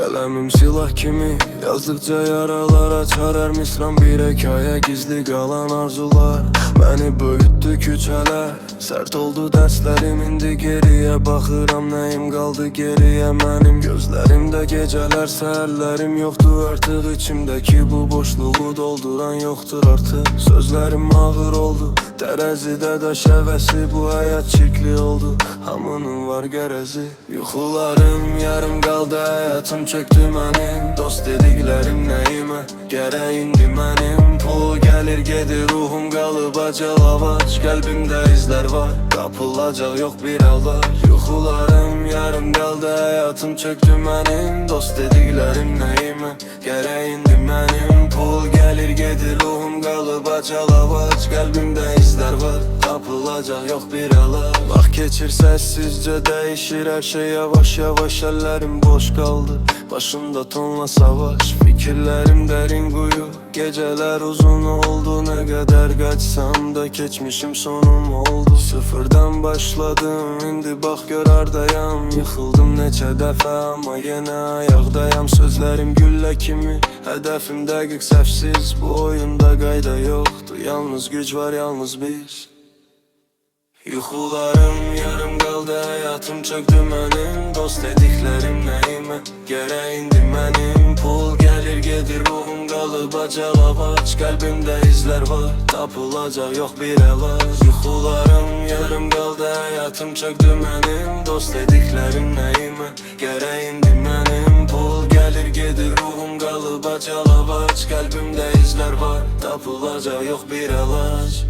Qələmim silah kimi yazdıqca yaralar açar. Hər misran bir hekayə, gizli qalan arzular məni böyütdü küçələr. Sərt oldu dərslərim, indi geriyə baxıram. Nəyim qaldı geriyə mənim? Gözlərimdə gecələr, səhərlərim yoxdur artıq. İçimdəki bu boşluğu dolduran yoxdur artıq. Sözlərim ağır oldu, tərəzidə daş həvəsi. Bu həyat çirkli oldu, hamının var qərəzi. Yuxularım yarım qaldı, həyatım çöktü mənim. Dost dediklərim nəyimə gərək indi mənim? Pul gəlir gedir, ruhum qalıb acalavac. Qəlbimdə izlər var, qapılacaq yox bir əlac. Yuxularım yarım qaldı, həyatım çöktü mənim. Dost dediklərim nəyimə gərək indi mənim? Pul gəlir gedir, ruhum qalıb acalavac. Qəlbimdə izlər var, qapılacaq yox bir əlac. Vaxt keçir səssizcə, dəyişir hər şey yavaş yavaş. Əllərim boş qaldı, başımda tonla savaş. Fikirlərim dərin quyu, gecələr uzun oldu. Nə qədər qaçsam da keçmişim sonum oldu. Sıfırdan başladım, indi bax gör hardayam. Yıxıldım neçə dəfə amma yenə ayaqdayam. Sözlərim güllə kimi, hədəfim dəqiq səhvsiz. Bu oyunda qayda yoxdur, yalnız güc var, yalnız biz. Yuxularım yarım qaldı, həyatım çöktü mənim. Dost dediklərim nəyimə gərək indi mənim? Pul gəlir gedir, ruhum qalıb acalavac. Qəlbimdə izlər var, tapılacaq yox bir əlac. Yuxularım yarım qaldı, həyatım çöktü mənim. Dost dediklərim nəyimə gərək indi mənim? Pul gəlir gedir, ruhum qalıb acalavac. Qəlbimdə izlər var, tapılacaq yox bir əlac.